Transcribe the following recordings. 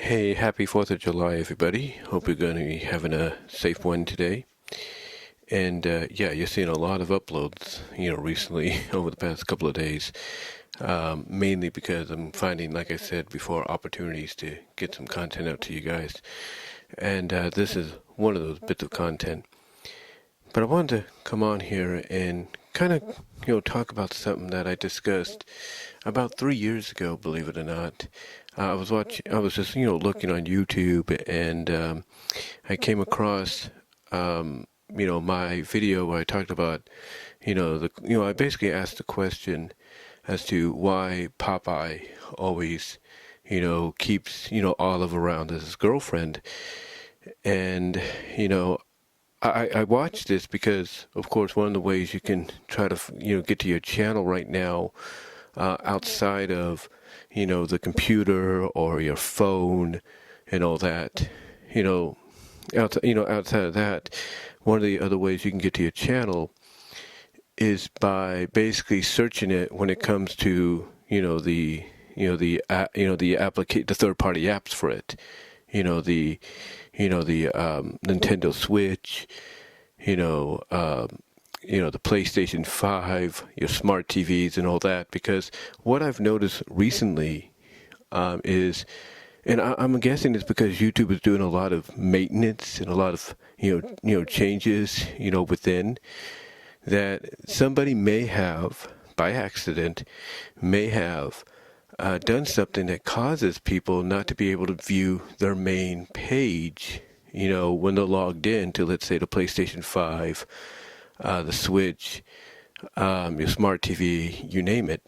Hey, happy 4th of July, everybody. Hope you're going to be having a safe one today. And yeah, you're seeing a lot of uploads, recently over the past couple of days, mainly because I'm finding, like I said before, opportunities to get some content out to you guys. And this is one of those bits of content. But I wanted to come on here and kind of, talk about something that I discussed about 3 years ago, believe it or not. I was just, looking on YouTube, and I came across, my video where I talked about, I basically asked the question as to why Popeye always, keeps, Olive around as his girlfriend. And, I watched this because, of course, one of the ways you can try to, get to your channel right now, outside of, the computer or your phone and all that, outside of that, one of the other ways you can get to your channel is by basically searching it when it comes to, the third-party apps for it, the Nintendo Switch, the PlayStation 5, your smart TVs and all that. Because what I've noticed recently is, and I'm guessing it's because YouTube is doing a lot of maintenance and a lot of, changes, within, that somebody may have, by accident, may have done something that causes people not to be able to view their main page, when they're logged in to, let's say, the PlayStation 5, the Switch, your smart TV, you name it.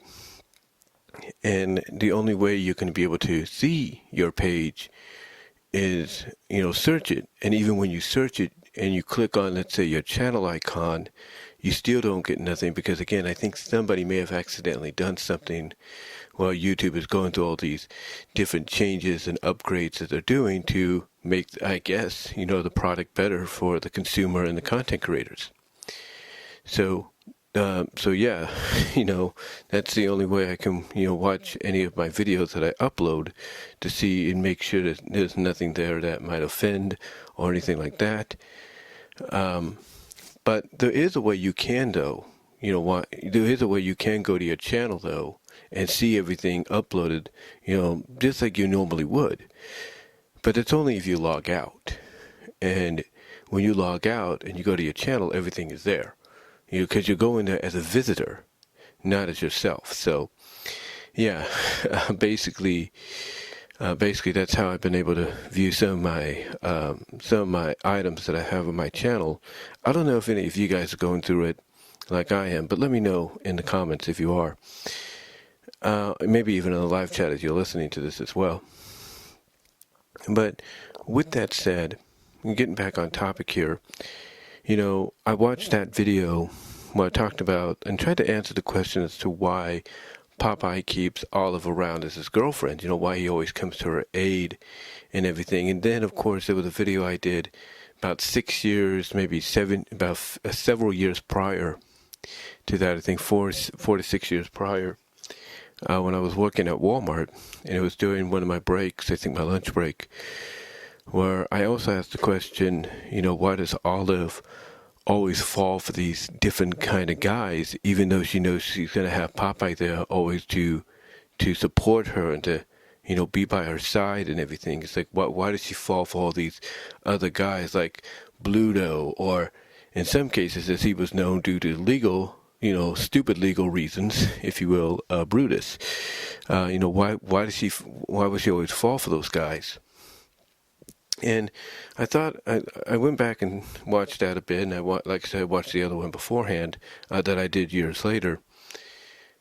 And the only way you're going to be able to see your page is, search it. And even when you search it and you click on, let's say, your channel icon, you still don't get nothing because, again, I think somebody may have accidentally done something while YouTube is going through all these different changes and upgrades that they're doing to make, I guess, the product better for the consumer and the content creators. So yeah, that's the only way I can, watch any of my videos that I upload to see and make sure that there's nothing there that might offend or anything like that. But there is a way you can, though. There is a way you can go to your channel, though, and see everything uploaded, just like you normally would. But it's only if you log out. And when you log out and you go to your channel, everything is there. Because you're going there as a visitor, not as yourself. So, yeah, basically, that's how I've been able to view some of my items that I have on my channel. I don't know if any of you guys are going through it like I am, but let me know in the comments if you are. Maybe even in the live chat as you're listening to this as well. But with that said, getting back on topic here, I watched that video where I talked about and tried to answer the question as to why Popeye keeps Olive around as his girlfriend, why he always comes to her aid and everything. And then, of course, there was a video I did about 6 years, maybe several years prior to that, I think 4 to 6 years prior, when I was working at Walmart, and it was during one of my breaks, I think my lunch break, where I also asked the question, why does Olive always fall for these different kind of guys, even though she knows she's going to have Popeye there always to support her and to, be by her side and everything. It's like, why does she fall for all these other guys like Bluto, or in some cases, as he was known due to legal, stupid legal reasons, if you will, Brutus. Why would she always fall for those guys? And I thought I went back and watched that a bit, and like I said, I watched the other one beforehand that I did years later.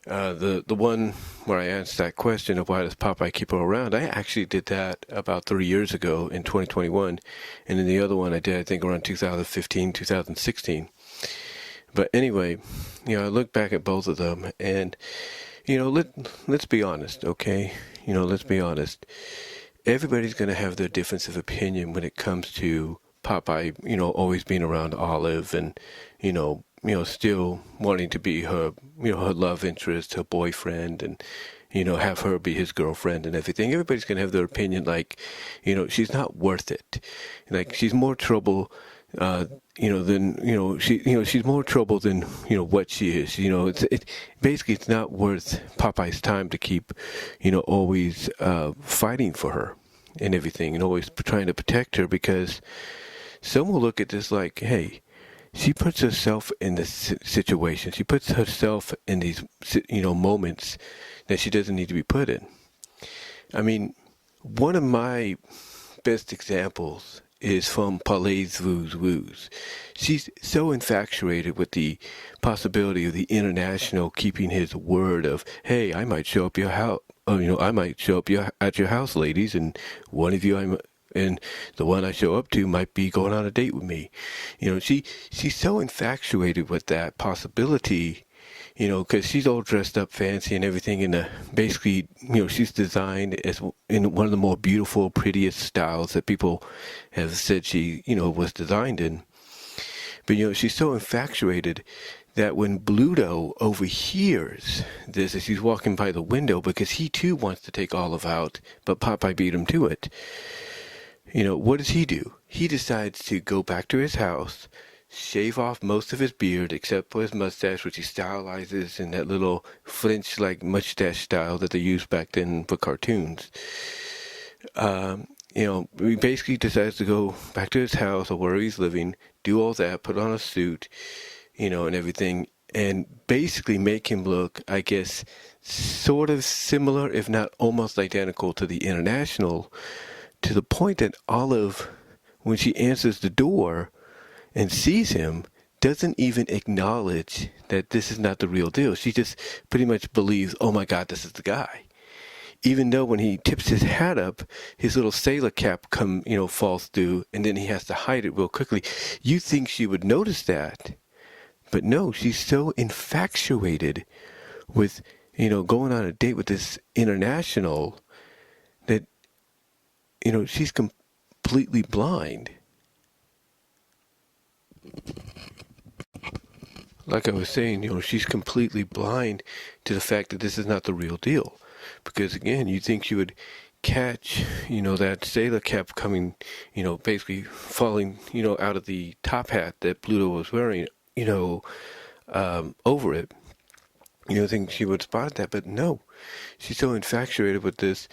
The one where I asked that question of why does Popeye keep her around, I actually did that about 3 years ago in 2021, and then the other one I did, I think, around 2015, 2016. But anyway, I look back at both of them, and let's be honest, okay? Let's be honest. Everybody's going to have their difference of opinion when it comes to Popeye, always being around Olive and, still wanting to be her, her love interest, her boyfriend, and, have her be his girlfriend and everything. Everybody's going to have their opinion, like, she's not worth it. Like, she's more trouble, than, she's more trouble than, what she is. Basically, it's not worth Popeye's time to keep, always fighting for her and everything, and always trying to protect her, because some will look at this like, hey, she puts herself in this situation. She puts herself in these, moments that she doesn't need to be put in. I mean, one of my best examples is from Pauline's Woos. She's so infatuated with the possibility of the international keeping his word of, hey, I might show up your house, I might show up at your house, ladies, and one of you and the one I show up to might be going on a date with me. She's so infatuated with that possibility, because she's all dressed up fancy and everything, and basically, she's designed as in one of the more beautiful, prettiest styles that people have said she, was designed in. But, she's so infatuated that when Bluto overhears this as he's walking by the window, because he too wants to take Olive out, but Popeye beat him to it, what does he do? He decides to go back to his house, shave off most of his beard except for his mustache, which he stylizes in that little French-like mustache style that they used back then for cartoons. He basically decides to go back to his house or where he's living, do all that, put on a suit, and everything, and basically make him look, I guess, sort of similar, if not almost identical to the International, to the point that Olive, when she answers the door and sees him, doesn't even acknowledge that this is not the real deal. She just pretty much believes, oh my God, this is the guy. Even though when he tips his hat up, his little sailor cap falls through, and then he has to hide it real quickly. You think she would notice that, but no, she's so infatuated with, going on a date with this International that, she's completely blind. Like I was saying, she's completely blind to the fact that this is not the real deal. Because again, you think she would catch, that sailor cap coming, basically falling, out of the top hat that Bluto was wearing, over it. Think she would spot that, but no. She's so infatuated with this,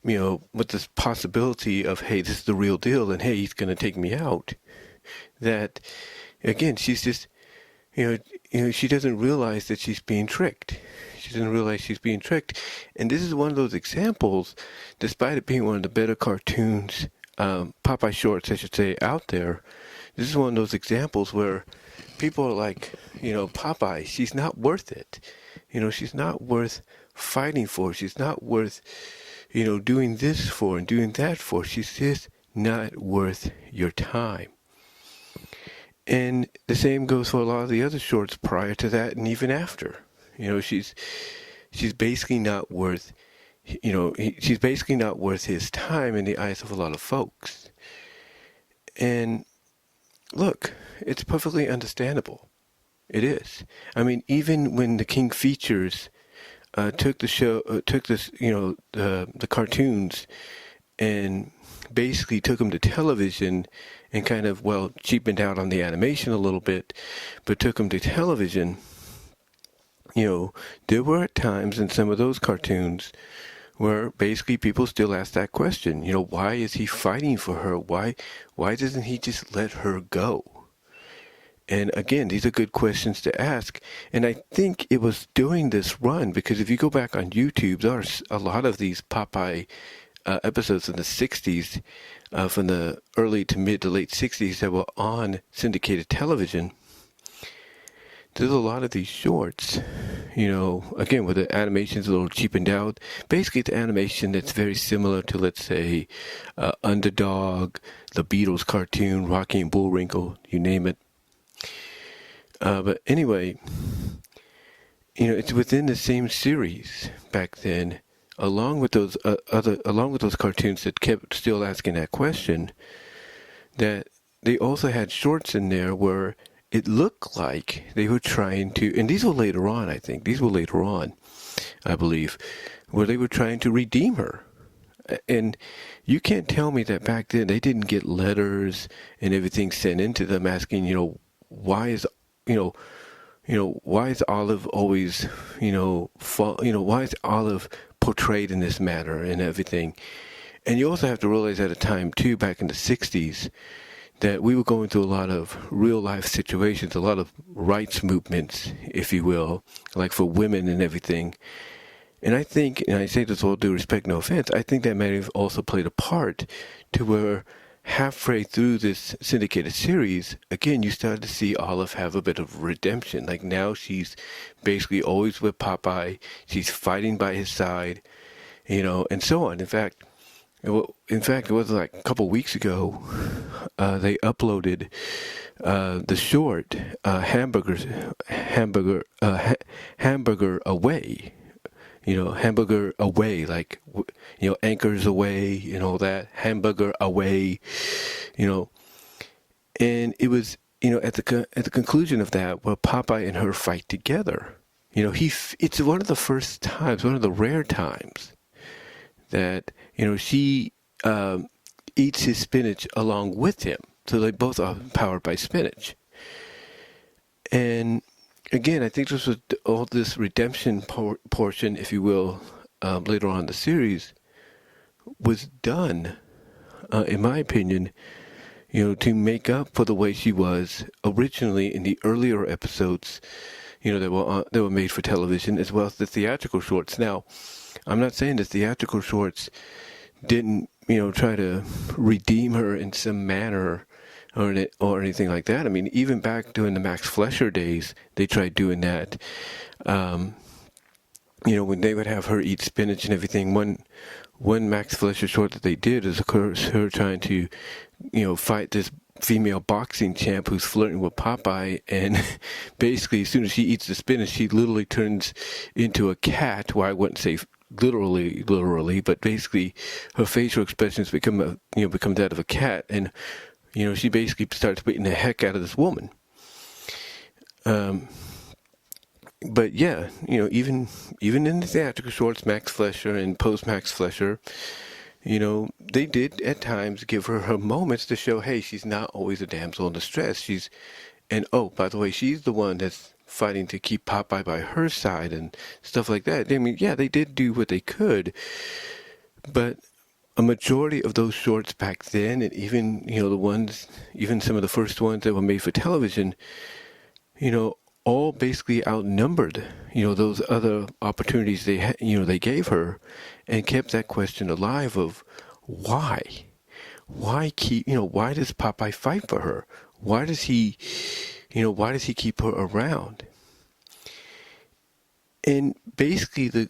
with this possibility of, hey, this is the real deal, and hey, he's going to take me out, that, again, she's just, she doesn't realize that she's being tricked. She doesn't realize she's being tricked. And this is one of those examples, despite it being one of the better cartoons, Popeye shorts, I should say, out there. This is one of those examples where people are like, Popeye, she's not worth it. She's not worth fighting for. She's not worth, doing this for and doing that for. She's just not worth your time. And the same goes for a lot of the other shorts prior to that and even after. She's basically not worth, she's basically not worth his time in the eyes of a lot of folks. And look, it's perfectly understandable. It is. I mean, even when the King Features took this, the cartoons and basically took them to television and kind of, cheapened out on the animation a little bit, but took them to television, there were times in some of those cartoons where basically people still ask that question, why is he fighting for her? Why doesn't he just let her go? And again, these are good questions to ask. And I think it was during this run, because if you go back on YouTube, there are a lot of these Popeye episodes in the 60s, from the early to mid to late 60s that were on syndicated television. There's a lot of these shorts, again, where the animation's a little cheapened out. Basically, it's animation that's very similar to, let's say, Underdog, the Beatles cartoon, Rocky and Bullwinkle, you name it. But anyway, it's within the same series back then, along with those cartoons that kept still asking that question, that they also had shorts in there where it looked like they were trying to, and these were later on, I think, I believe, where they were trying to redeem her. And you can't tell me that back then they didn't get letters and everything sent into them asking, why is, why is Olive always, why is Olive portrayed in this manner and everything? And you also have to realize at a time, too, back in the 60s, that we were going through a lot of real-life situations, a lot of rights movements, if you will, like for women and everything. And I think, and I say this with all due respect, no offense, I think that may have also played a part to where halfway through this syndicated series, again, you started to see Olive have a bit of redemption. Like now she's basically always with Popeye. She's fighting by his side, and so on. In fact, it was like a couple weeks ago, they uploaded the short Hamburger Away. Hamburger Away, like, Anchors Away and all that, Hamburger Away, and it was, at the conclusion of that, where Popeye and her fight together. It's one of the first times, one of the rare times that, she eats his spinach along with him. So they both are powered by spinach. And again, I think this was all this redemption portion, if you will, later on in the series, was done, in my opinion, to make up for the way she was originally in the earlier episodes, that were made for television, as well as the theatrical shorts. Now, I'm not saying the theatrical shorts didn't, try to redeem her in some manner or anything like that. I mean, even back during the Max Fleischer days, they tried doing that. When they would have her eat spinach and everything. One Max Fleischer short that they did is, of course, her trying to, fight this female boxing champ who's flirting with Popeye, and basically, as soon as she eats the spinach, she literally turns into a cat. Well, I wouldn't say literally, but basically, her facial expressions become that of a cat, and she basically starts beating the heck out of this woman. But yeah, even in the theatrical shorts, Max Fleischer and post Max Fleischer, they did at times give her moments to show, hey, she's not always a damsel in distress. By the way, she's the one that's fighting to keep Popeye by her side and stuff like that. I mean, yeah, they did do what they could, but a majority of those shorts back then, and even, even some of the first ones that were made for television, all basically outnumbered, those other opportunities they gave her, and kept that question alive of why? Why does Popeye fight for her? Why does he keep her around? And basically the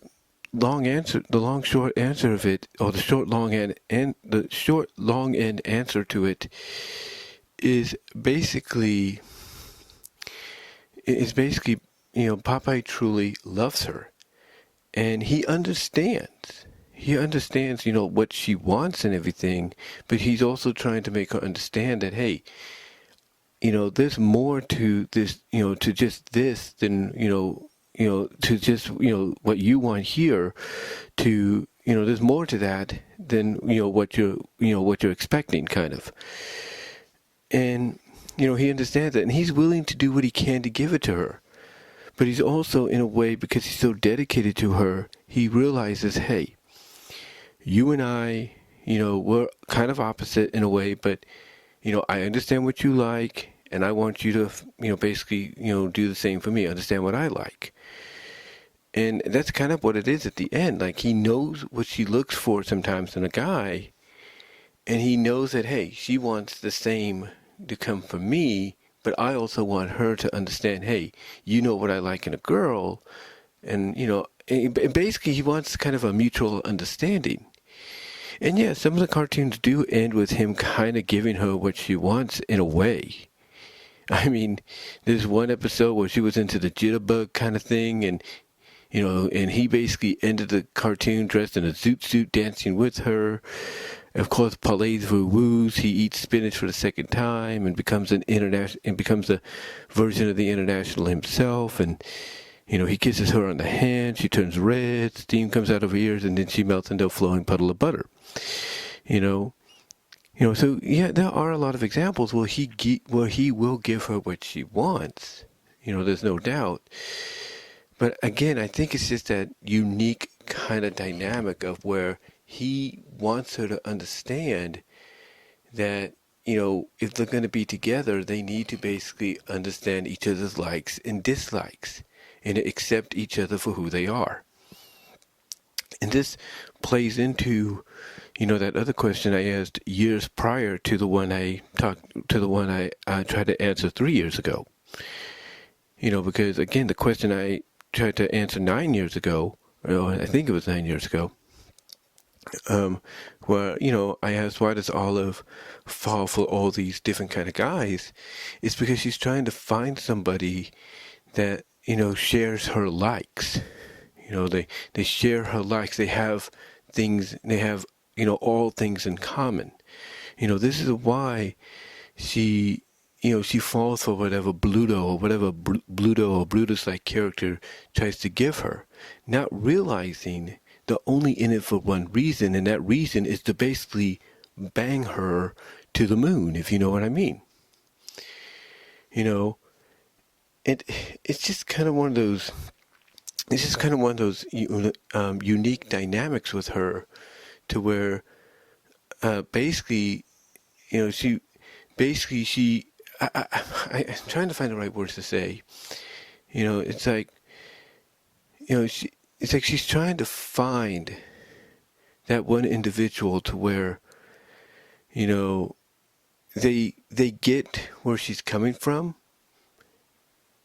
short answer of it, or the short long end answer to it is basically Popeye truly loves her, and he understands what she wants and everything, but he's also trying to make her understand that, hey, there's more to this, to just this than, to just, what you want here, to, there's more to that than, what you're expecting, kind of. And, he understands that, and he's willing to do what he can to give it to her. But he's also, in a way, because he's so dedicated to her, he realizes, hey, you and I, we're kind of opposite in a way, but, I understand what you like, and I want you to, basically, do the same for me, understand what I like. And that's kind of what it is at the end. Like, he knows what she looks for sometimes in a guy, and he knows that, hey, she wants the same to come from me, but I also want her to understand, hey, you know what I like in a girl, and, and basically he wants kind of a mutual understanding. And yeah, some of the cartoons do end with him kind of giving her what she wants in a way. I mean, there's one episode where she was into the jitterbug kind of thing, and and he basically ended the cartoon dressed in a zoot suit, dancing with her. Of course, Parlay's woo-woos. He eats spinach for the second time and becomes a version of the International himself. And He kisses her on the hand, she turns red, steam comes out of her ears, and then she melts into a flowing puddle of butter. So yeah, there are a lot of examples where he will give her what she wants. There's no doubt. But again, I think it's just that unique kind of dynamic of where he wants her to understand that, if they're going to be together, they need to basically understand each other's likes and dislikes and accept each other for who they are. And this plays into, that other question I asked years prior to the one I tried to answer 3 years ago. Because again, the question I tried to answer 9 years ago, or I think it was 9 years ago, where, I asked, why does Olive fall for all these different kind of guys? It's because she's trying to find somebody that, shares her likes. They share her likes. They have all things in common. This is why she falls for whatever Bluto or whatever Bluto or Brutus-like character tries to give her, not realizing they're only in it for one reason, and that reason is to basically bang her to the moon, if you know what I mean. It's just kind of one of those. It's just kind of one of those unique dynamics with her, to where basically, I'm trying to find the right words to say. It's like, it's like she's trying to find that one individual to where, they get where she's coming from,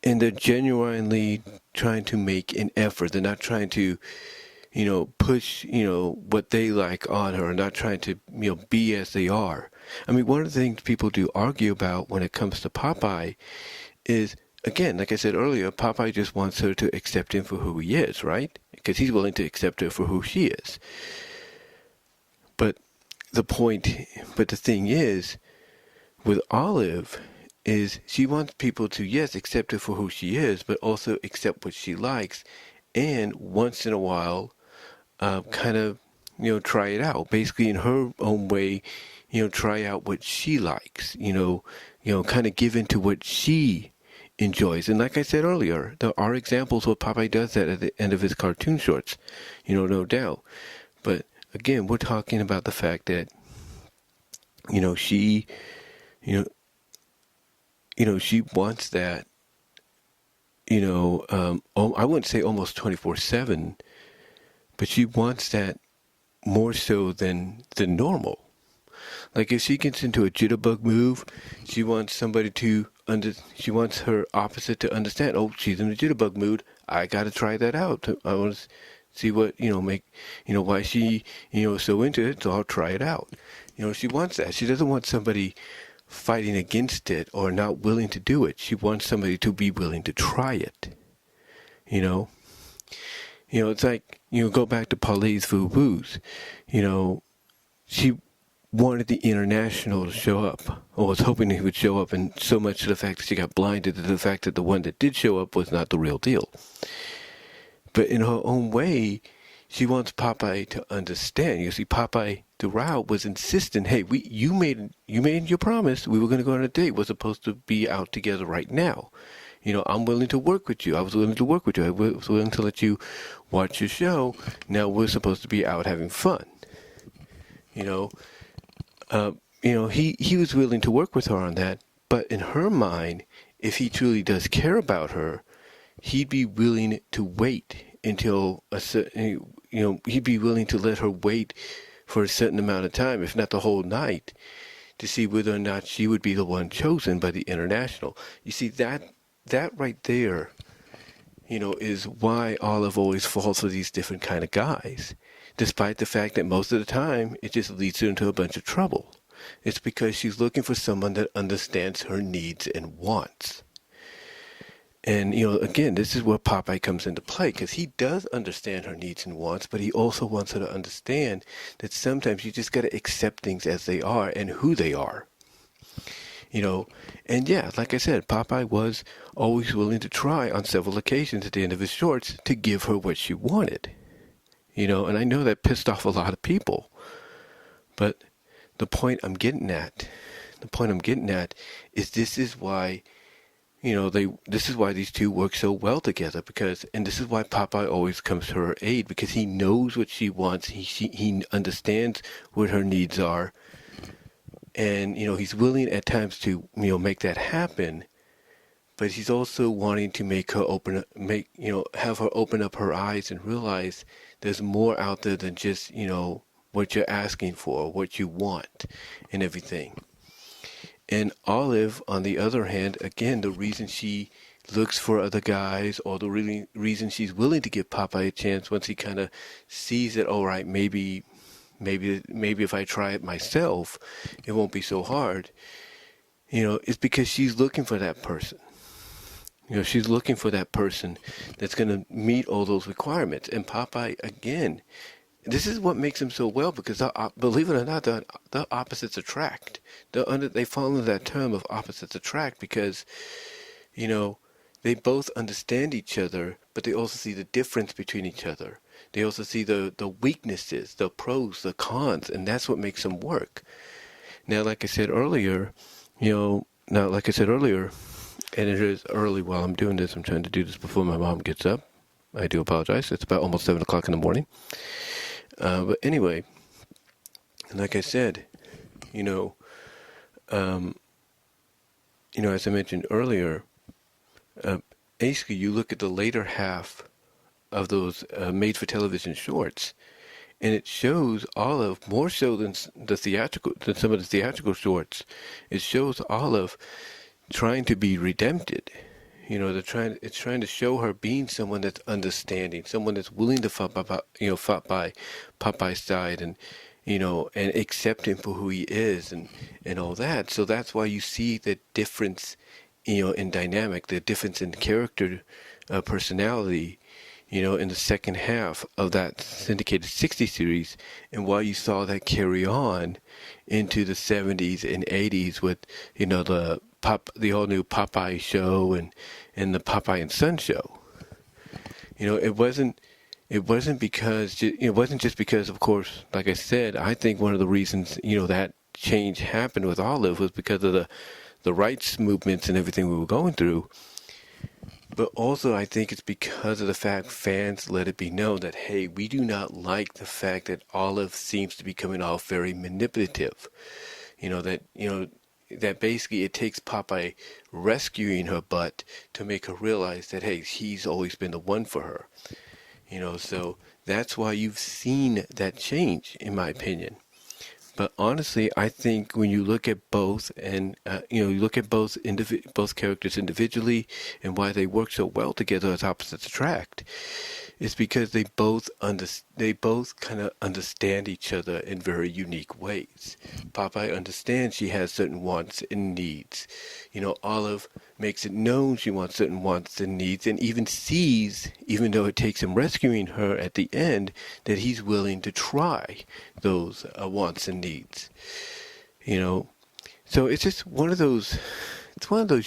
and they're genuinely trying to make an effort. They're not trying to, push, what they like on her, and not trying to, be as they are. I mean, one of the things people do argue about when it comes to Popeye is, again, like I said earlier, Popeye just wants her to accept him for who he is, right? Because he's willing to accept her for who she is. But the thing is, with Olive, is she wants people to, yes, accept her for who she is, but also accept what she likes, and once in a while, kind of, try it out. Basically, in her own way, try out what she likes, kind of give into what she enjoys. And like I said earlier, there are examples where Popeye does that at the end of his cartoon shorts, no doubt. But again, we're talking about the fact that, she, she wants that, I wouldn't say almost 24/7, but she wants that more so than normal. Like if she gets into a jitterbug move, she wants somebody to she wants her opposite to understand, oh, she's in a jitterbug mood. I got to try that out. I want to see what, why she, so into it, so I'll try it out. She wants that. She doesn't want somebody fighting against it or not willing to do it. She wants somebody to be willing to try it. It's like, go back to Pauline's Foo-Boos. She wanted the International to show up, or was hoping he would show up, and so much to the fact that she got blinded to the fact that the one that did show up was not the real deal. But in her own way, she wants Popeye to understand. You see, Popeye throughout was insistent, hey, you made your promise. We were going to go on a date. We're supposed to be out together right now. I'm willing to work with you. I was willing to work with you. I was willing to let you watch your show. Now we're supposed to be out having fun. He was willing to work with her on that. But in her mind, if he truly does care about her, he'd be willing to wait until he'd be willing to let her wait for a certain amount of time, if not the whole night, to see whether or not she would be the one chosen by the International. You see, that right there, is why Olive always falls for these different kind of guys, despite the fact that most of the time it just leads her into a bunch of trouble. It's because she's looking for someone that understands her needs and wants. And, again, this is where Popeye comes into play, because he does understand her needs and wants, but he also wants her to understand that sometimes you just got to accept things as they are and who they are. you know. And yeah, like I said, Popeye was always willing to try on several occasions at the end of his shorts to give her what she wanted, and I know that pissed off a lot of people. But the point I'm getting at, is this is why, this is why these two work so well together, and this is why Popeye always comes to her aid, because he knows what she wants. He understands what her needs are. And, he's willing at times to, make that happen. But he's also wanting to have her open up her eyes and realize there's more out there than just, what you're asking for, what you want, and everything. And Olive, on the other hand, again, the reason she looks for other guys, or the reason she's willing to give Popeye a chance once he kind of sees that, all right, maybe if I try it myself, it won't be so hard, is because she's looking for that person. She's looking for that person that's going to meet all those requirements. And Popeye, again, this is what makes him so well, because believe it or not, the opposites attract. They fall under that term of opposites attract, because, they both understand each other, but they also see the difference between each other. They also see the weaknesses, the pros, the cons, and that's what makes them work. Now, like I said earlier, and it is early while I'm doing this. I'm trying to do this before my mom gets up. I do apologize. It's about almost 7 o'clock in the morning. But anyway, like I said, as I mentioned earlier, basically you look at the later half of those made-for-television shorts, and it shows Olive more so than some of the theatrical shorts. It shows Olive trying to be redempted. It's trying to show her being someone that's understanding, someone that's willing to fight by Popeye's side, and and accept him for who he is, and all that. So that's why you see the difference, in dynamic, the difference in character, personality, in the second half of that syndicated 60 series, and why you saw that carry on into the 70s and 80s with, the all new Popeye show and the Popeye and Son show. It wasn't just because, of course, like I said, I think one of the reasons, that change happened with Olive was because of the rights movements and everything we were going through. But also, I think it's because of the fact fans let it be known that, hey, we do not like the fact that Olive seems to be coming off very manipulative. That basically it takes Popeye rescuing her butt to make her realize that, hey, he's always been the one for her. So that's why you've seen that change, in my opinion. But honestly, I think when you look at both, and you look at both characters individually, and why they work so well together as opposites attract, it's because they both kind of understand each other in very unique ways. Popeye understands she has certain wants and needs. Olive makes it known she wants certain wants and needs, and even sees, even though it takes him rescuing her at the end, that he's willing to try those wants and needs. So it's just one of those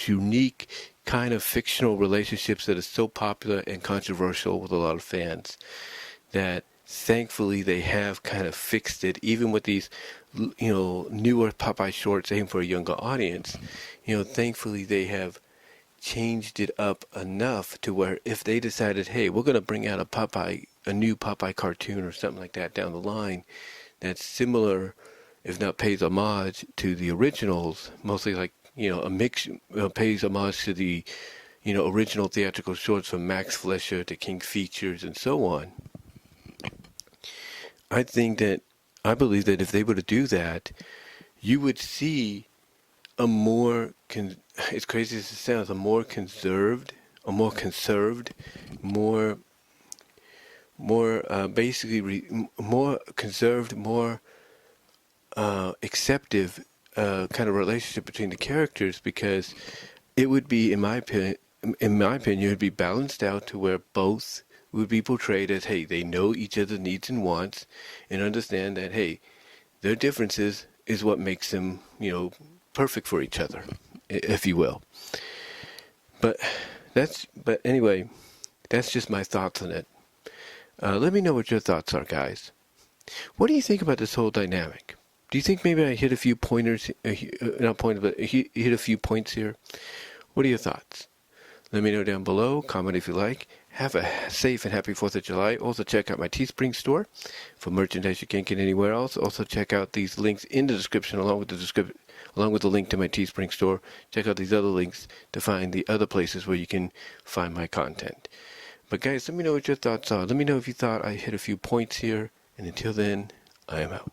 unique kind of fictional relationships that is so popular and controversial with a lot of fans, that thankfully they have kind of fixed it, even with these newer Popeye shorts aimed for a younger audience. Thankfully they have changed it up enough to where if they decided, hey, we're going to bring out a new Popeye cartoon or something like that down the line that's similar, if not pays homage to the originals, mostly like a mix, pays homage to the original theatrical shorts from Max Fleischer to King Features and so on. I believe that if they were to do that, you would see a more, it's crazy as it sounds, a more conserved, more acceptive kind of relationship between the characters, because it would be, in my opinion, it would be balanced out to where both would be portrayed as, hey, they know each other's needs and wants, and understand that, hey, their differences is what makes them, perfect for each other, if you will. But anyway, that's just my thoughts on it. Let me know what your thoughts are, guys. What do you think about this whole dynamic? Do you think maybe I hit a few pointers, not pointers, but hit a few points here? What are your thoughts? Let me know down below. Comment if you like. Have a safe and happy 4th of July. Also check out my Teespring store for merchandise you can't get anywhere else. Also check out these links in the description along with the link to my Teespring store. Check out these other links to find the other places where you can find my content. But guys, let me know what your thoughts are. Let me know if you thought I hit a few points here. And until then, I am out.